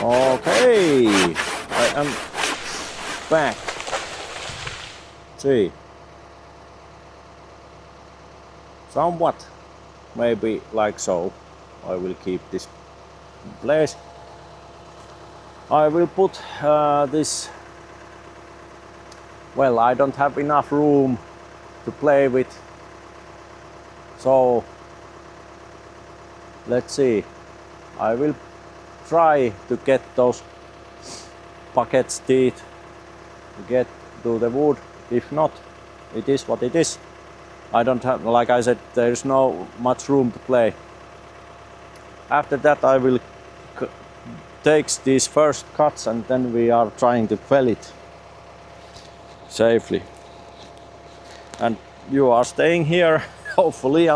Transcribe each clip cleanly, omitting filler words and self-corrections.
Okay, I am back. See, somewhat, maybe like so. I will keep this in place. I will put this. Well, I don't have enough room to play with, so let's see. I will try to get those bucket's teeth to get to the wood. If not, it is what it is. I don't have, like I said, there is no much room to play. After that I will take these first cuts and then we are trying to fell it safely. And you are staying here, hopefully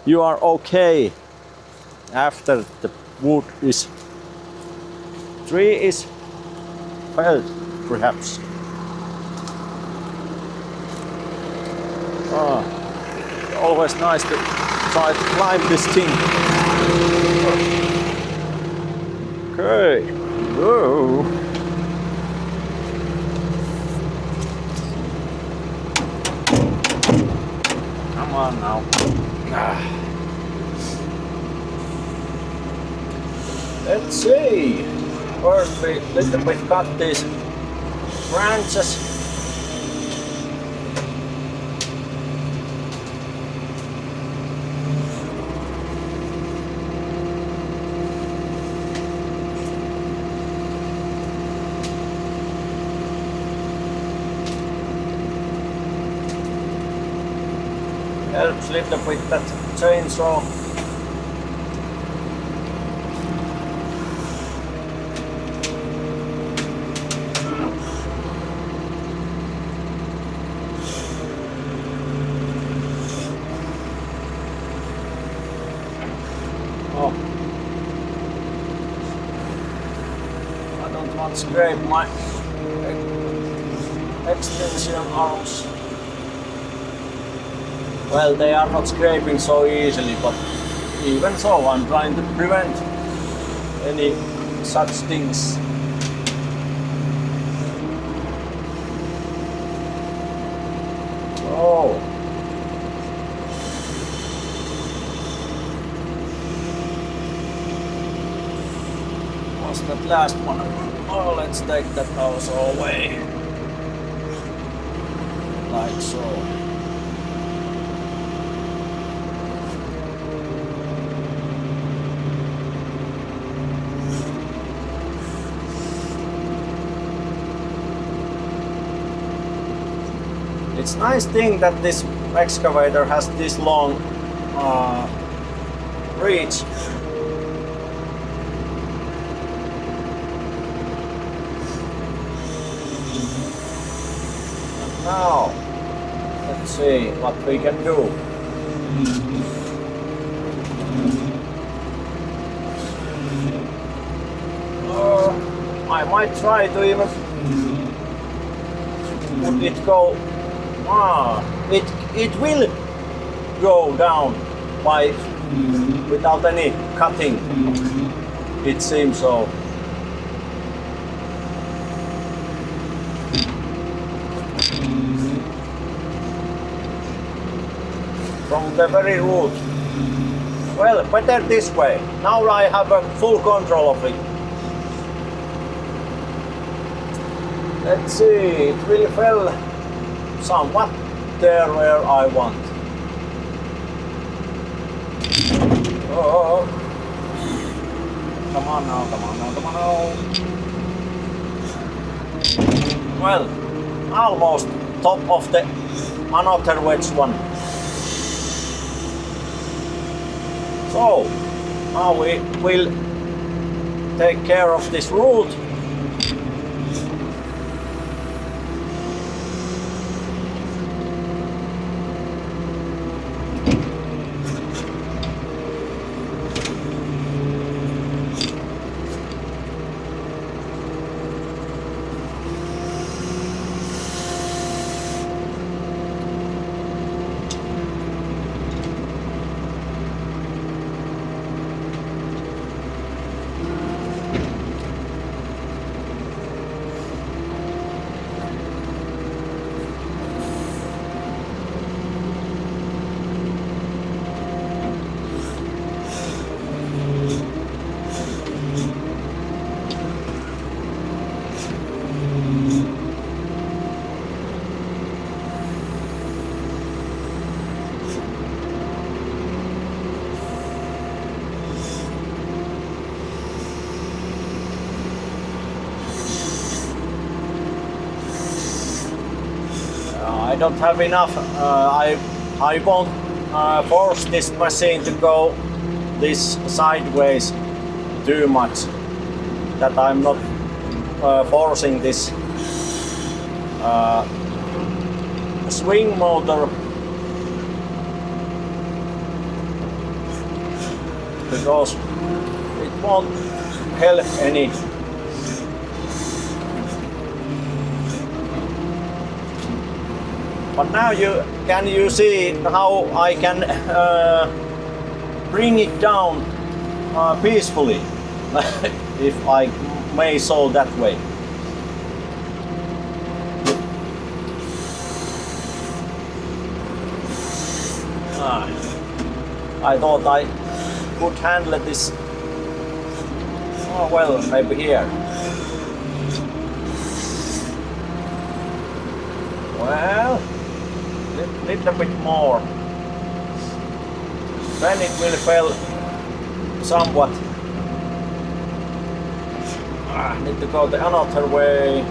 you are okay after the wood is tree is felled, perhaps. Always nice to try to climb this thing. Okay, whoa. Come on now. Let's see. First we little bit cut these branches. Helps little bit that chainsaw. Oh, I don't want to scrape my extension arms. Well, they are not scraping so easily, but even so, I'm trying to prevent any such things. Oh. What's that last one? Oh, let's take that also away. Like so. It's a nice thing that this excavator has this long reach. And now, let's see what we can do. I might try to even would it go. It will go down by without any cutting. It seems so. From the very root. Well, better this way. Now I have a full control of it. Let's see, it really fell somewhat there where I want. Oh, come on now, come on now, come on now. Well, almost top of the another wedge one. So, now we will take care of this root. I don't have enough. I won't force this machine to go this sideways too much. That I'm not forcing this swing motor because it won't help any. But now you see how I can bring it down peacefully, if I may so that way. I thought I could handle this. Oh well, maybe here. Well, little bit more. Then it will fail somewhat. Need to go the another way.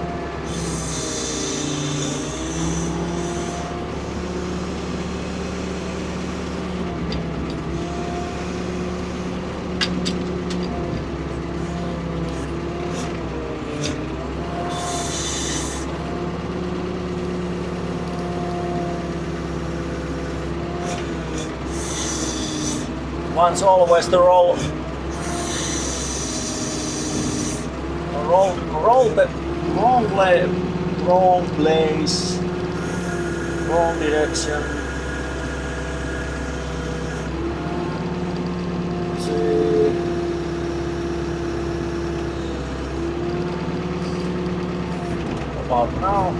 Once always the roll the wrong place, wrong direction. Let's see. About now.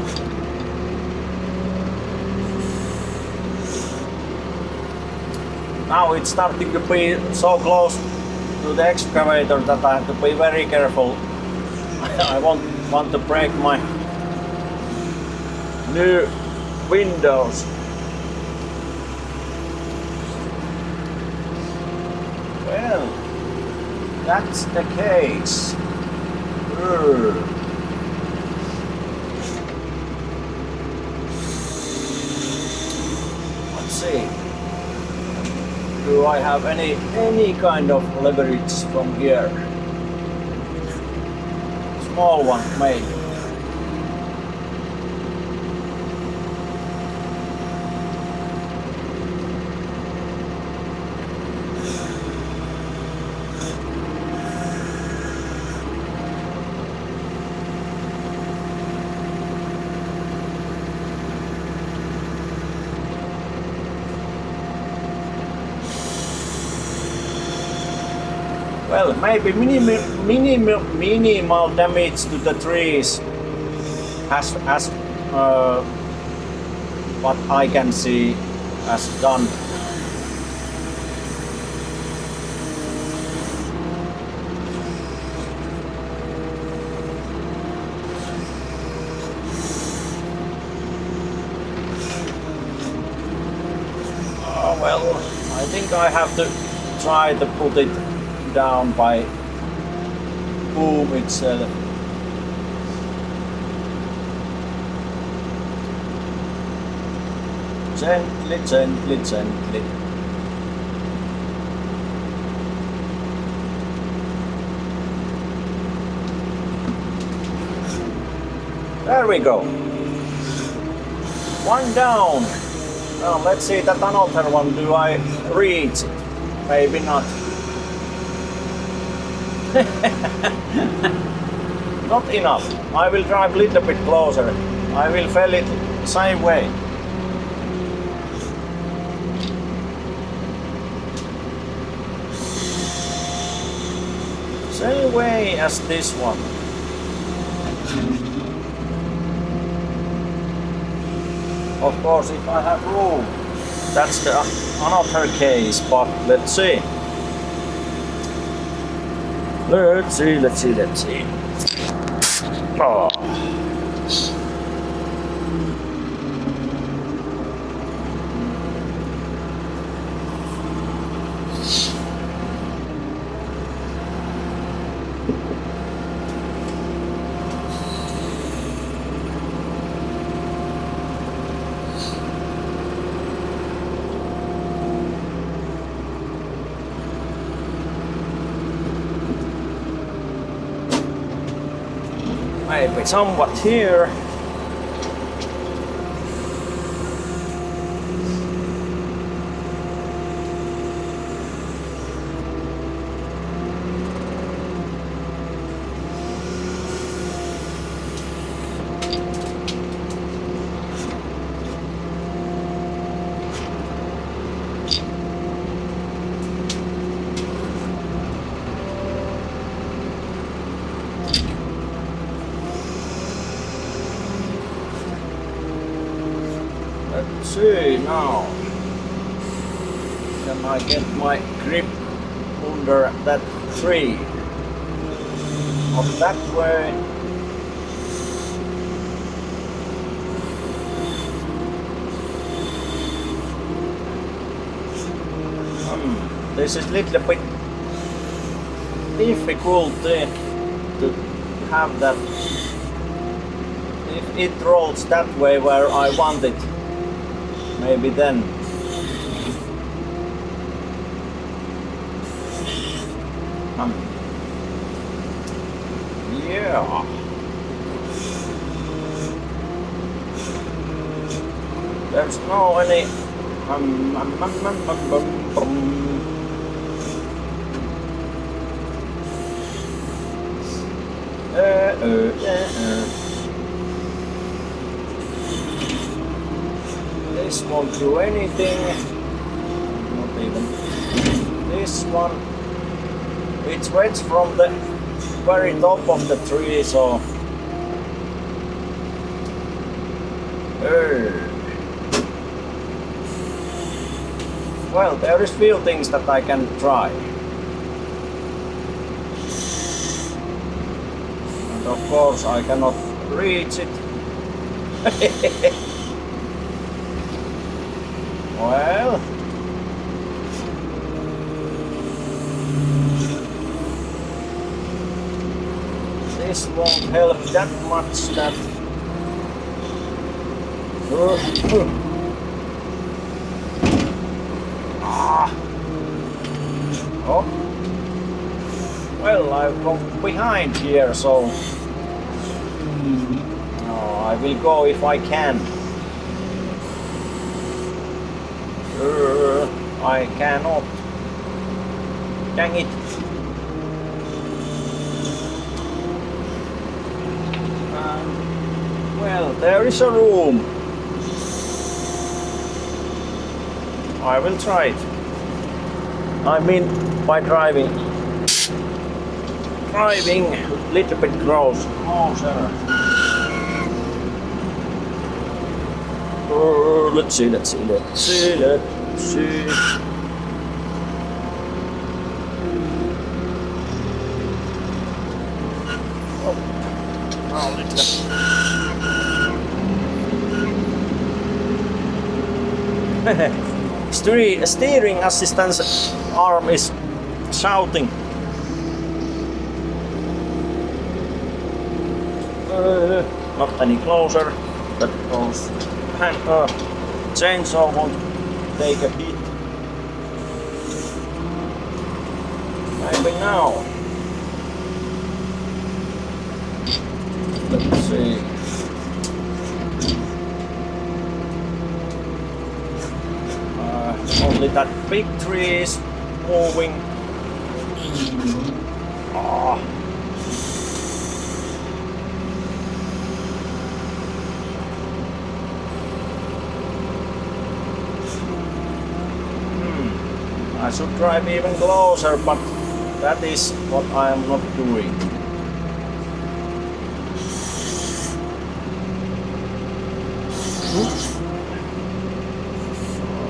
Now it's starting to be so close to the excavator that I have to be very careful. I won't want to break my new windows. Well, that's the case. Let's see. Do I have any kind of leverage from here? Small one, maybe. Well, maybe minimal damage to the trees as what I can see has done. Well, I think I have to try to put it down by boom itself. Gently, gently, gently. There we go. One down. Now let's see that another one. Do I reach it? Maybe not. Not enough. I will drive a little bit closer. I will fell it same way. Same way as this one. Of course, if I have room, that's the another case, but let's see. Let's see. Oh. Maybe somewhat here. Let's see now. Can I get my grip under that tree? Not that way. This is a little bit difficult to have that. If it rolls that way where I want it, maybe then. Yeah. There's no any. This won't do anything. Not even this one. It's wedged from the very top of the tree, so. Well, there is few things that I can try. And of course I cannot reach it. Well. This won't help that much that. Oh. Well, I've gone behind here, so I will go if I can. I cannot. Dang it. Well, there is a room. I will try it. I mean, by driving a little bit closer. Let's see. Steering assistance arm is shouting. Not any closer. That goes. Chainsaw won't take a hit. Maybe now. Let's see. Only that big tree is moving. I should drive even closer, but that is what I am not doing.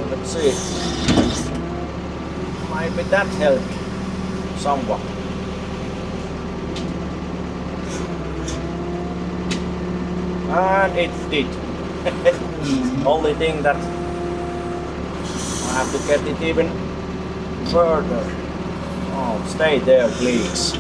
Let's see. Maybe that helped somewhat. And it did. Only thing that I have to get it even further. Oh, stay there, please.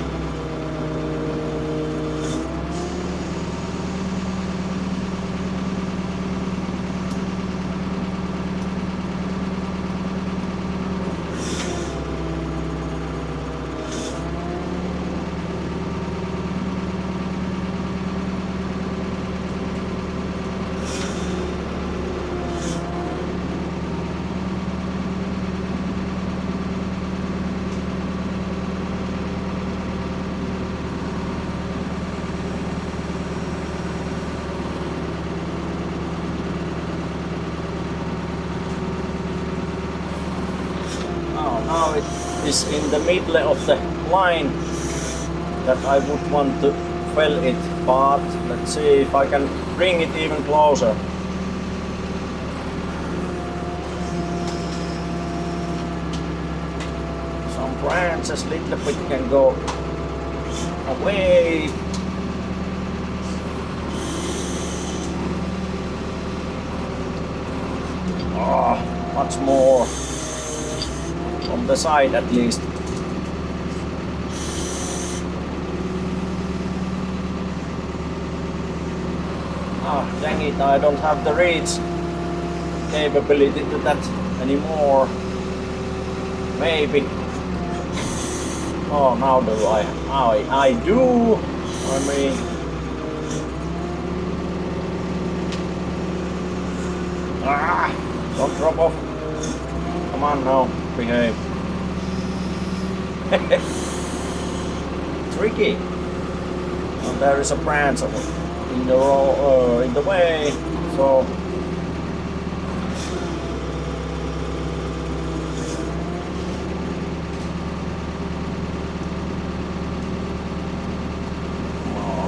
is in the middle of the line that I would want to fell it, but let's see if I can bring it even closer. Some branches little bit can go away. Much more from the side at least. Dang it, I don't have the reach capability to that anymore. Maybe. Oh, now do I do. I mean, don't drop off. Come on now, behave. Tricky. And there is a branch in the way, so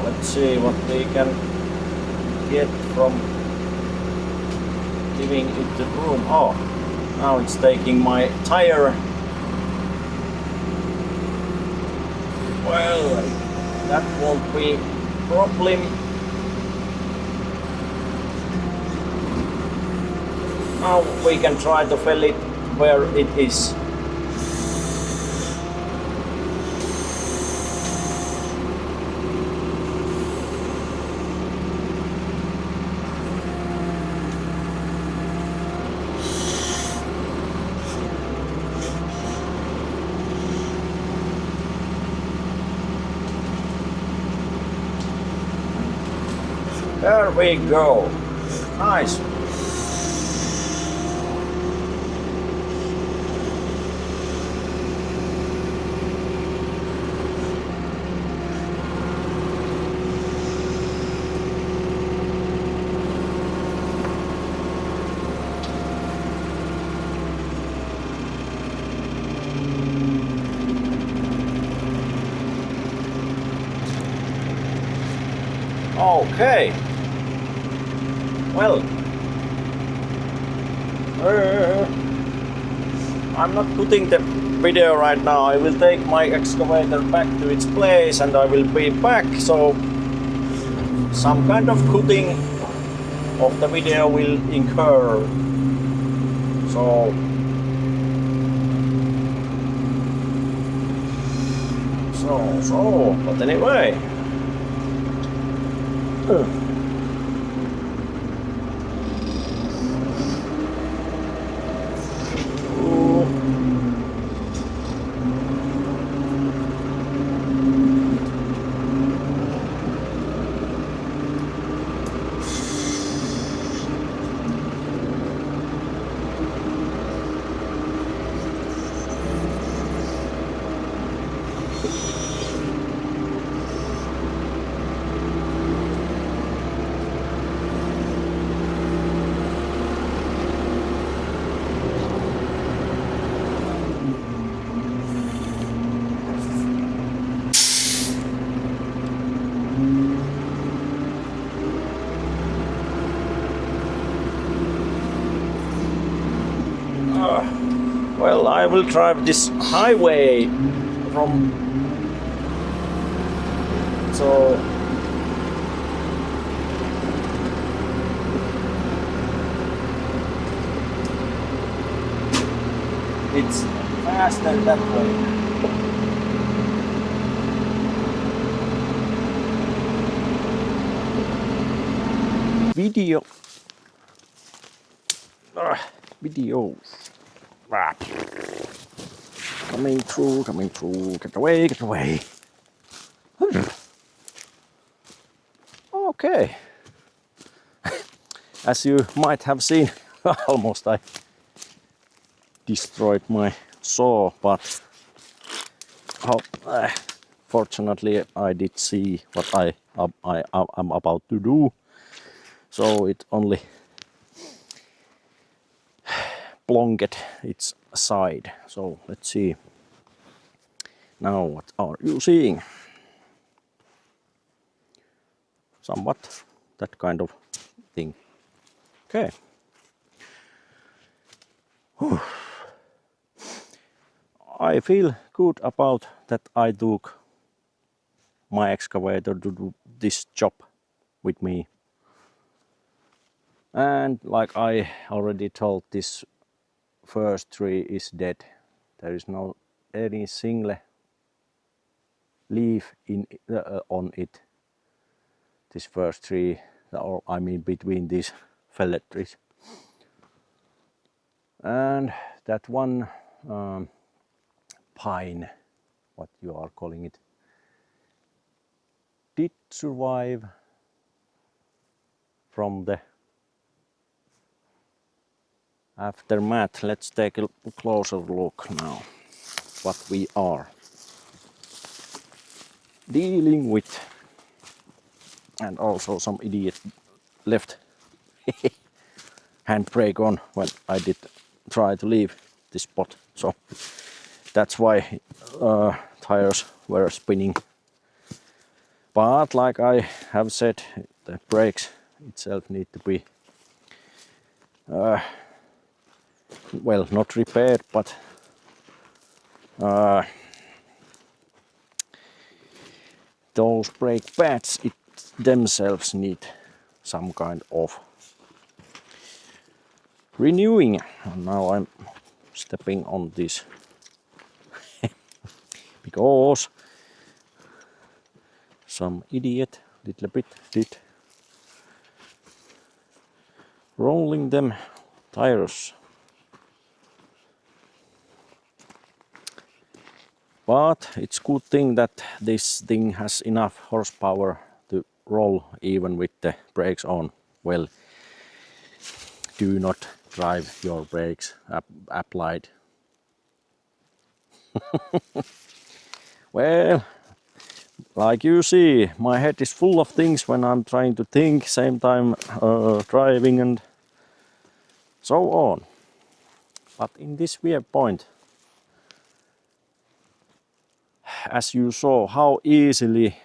let's see what we can get from giving it the room. Oh, now it's taking my tire. Well, that won't be a problem. Now we can try to fill it where it is. There we go. Nice. Okay. Well, I'm not putting the video right now. I will take my excavator back to its place and I will be back, so some kind of cutting of the video will incur. So, but anyway. Well, I will drive this highway from it's faster that way. Videos. Coming through, get away. Okay. As you might have seen, almost I destroyed my saw, but fortunately I did see what I am about to do, so it only plonked its side. So let's see. Now what are you seeing? Somewhat that kind of thing. Okay. Whew. I feel good about that I took my excavator to do this job with me. And like I already told, this first tree is dead. There is no any single leaf on it. This first tree, or I mean between these fellet trees. And that one pine, what you are calling it, did survive from the aftermath. Let's take a closer look now what we are dealing with. And also some idiot left handbrake on when I did try to leave this spot. So that's why tires were spinning. But like I have said, the brakes itself need to be well, not repaired, but those brake pads themselves need some kind of renewing. And now I'm stepping on this because some idiot little bit did rolling them tires. But it's good thing that this thing has enough horsepower to roll even with the brakes on. Well, do not drive your brakes applied. Well, like you see, my head is full of things when I'm trying to think, same time driving and so on. But in this viewpoint, as you saw how easily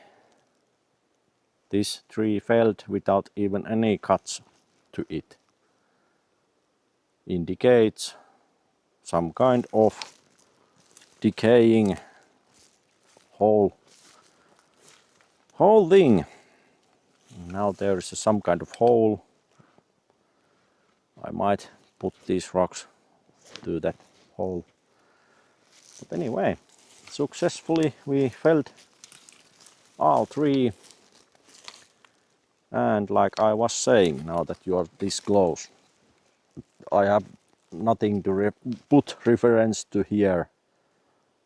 this tree fell without even any cuts to it, indicates some kind of decaying whole thing. Now there is some kind of hole. I might put these rocks to that hole. But anyway, successfully we felled all three. And like I was saying, now that you are this close, I have nothing to put reference to here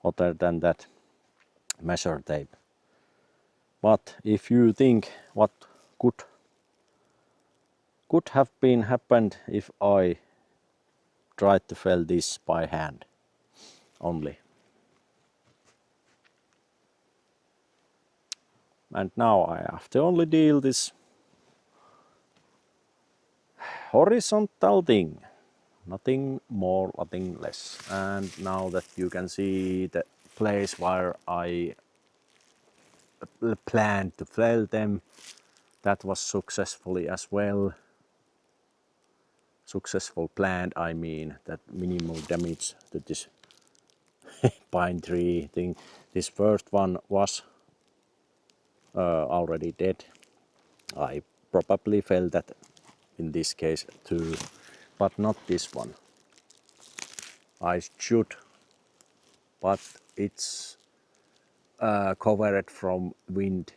other than that measure tape. But if you think what could have been happened if I tried to fell this by hand only. And now I have to only deal this horizontal thing. Nothing more, nothing less. And now that you can see the place where I planned to fell them, that was successfully as well. Successful planned, I mean that minimal damage to this pine tree thing. This first one was already dead. I probably felt that in this case too, but not this one. I should, but it's covered from wind.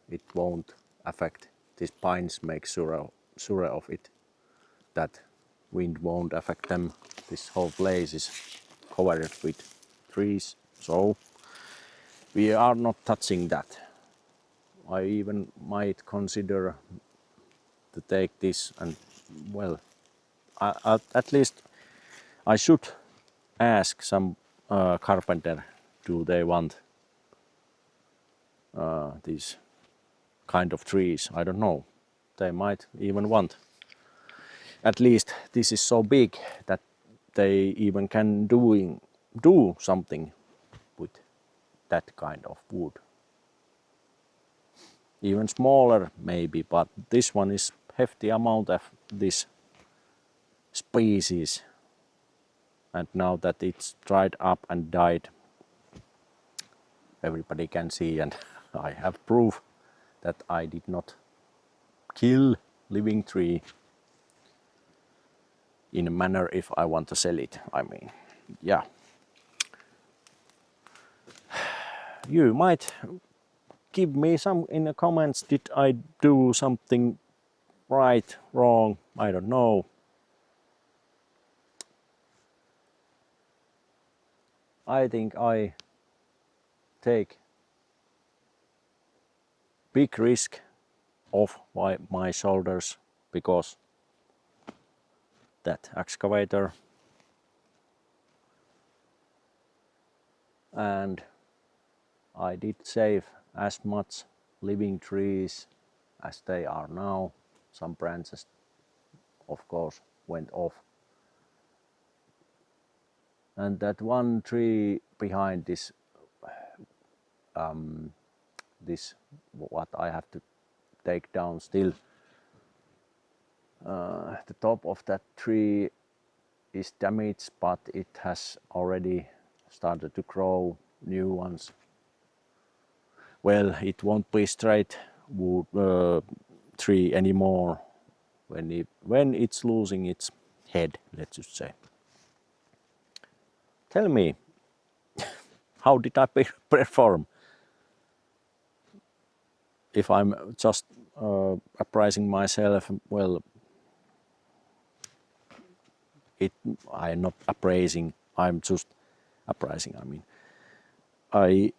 It won't affect. These pines make sure of it that wind won't affect them. This whole place is covered with trees, so we are not touching that. I even might consider to take this and, well, at least I should ask some carpenter, do they want these kind of trees? I don't know. They might even want. At least this is so big that they even can do something with that kind of wood. Even smaller maybe, but this one is hefty amount of this species. And now that it's dried up and died, everybody can see, and I have proof that I did not kill living tree in a manner if I want to sell it. I mean, yeah. You might give me some in the comments, did I do something right, wrong, I don't know. I think I take big risk off my shoulders because that excavator, and I did save as much living trees as they are now. Some branches of course went off, and that one tree behind this this what I have to take down still, the top of that tree is damaged, but it has already started to grow new ones. Well, it won't be straight wood tree anymore when it's losing its head, let's just say. Tell me, how did I perform? If I'm just appraising myself, well, I'm not appraising, I'm just appraising. I mean, I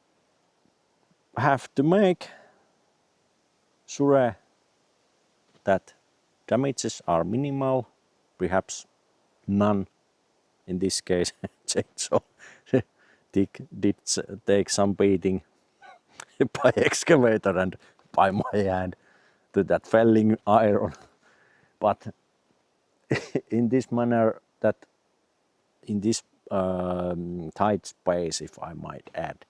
have to make sure that damages are minimal, perhaps none in this case. Chainsaw did take some beating by excavator and by my hand to that felling iron, but in this manner, that in this tight space, if I might add.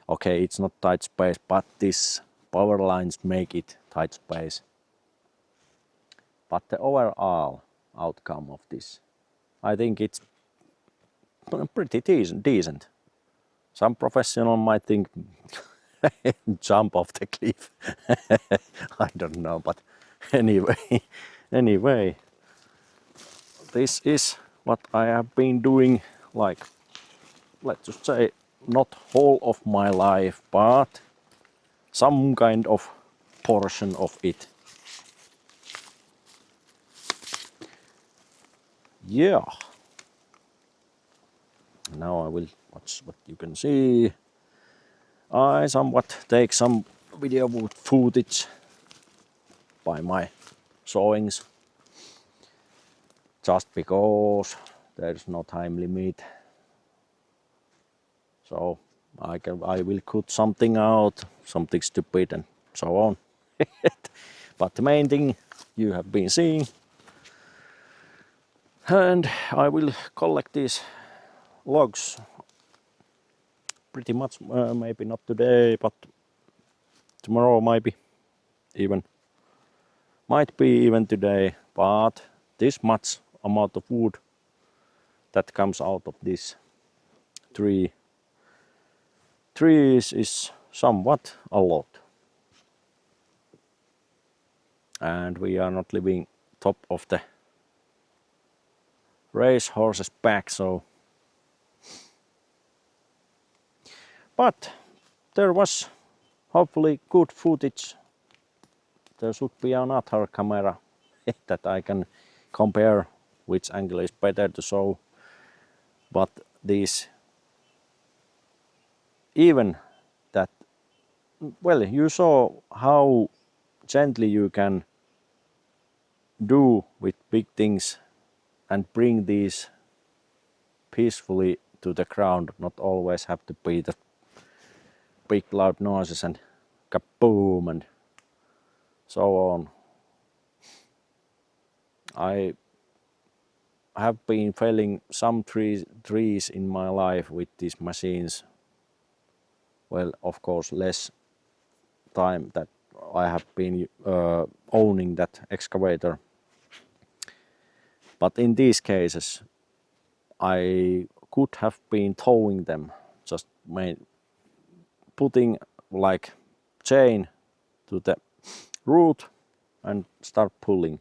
Okay, it's not tight space, but these power lines make it tight space. But the overall outcome of this, I think it's pretty decent. Some professional might think jump off the cliff. I don't know, but anyway, this is what I have been doing, like, let's just say, not whole of my life, but some kind of portion of it. Yeah. Now I will watch what you can see. I somewhat take some video footage by my sawings, just because there's no time limit. So I will cut something out, something stupid and so on. But the main thing you have been seeing. And I will collect these logs pretty much, maybe not today, but tomorrow might be even today. But this much amount of wood that comes out of this trees is somewhat a lot. And we are not living top of the race horse's back, so. But there was hopefully good footage. There should be another camera that I can compare which angle is better to show. But these, even that, well, you saw how gently you can do with big things and bring these peacefully to the ground, not always have to be the big loud noises and kaboom and so on. I have been felling some trees in my life with these machines, well, of course, less time that I have been owning that excavator. But in these cases, I could have been towing them, just putting like chain to the root and start pulling.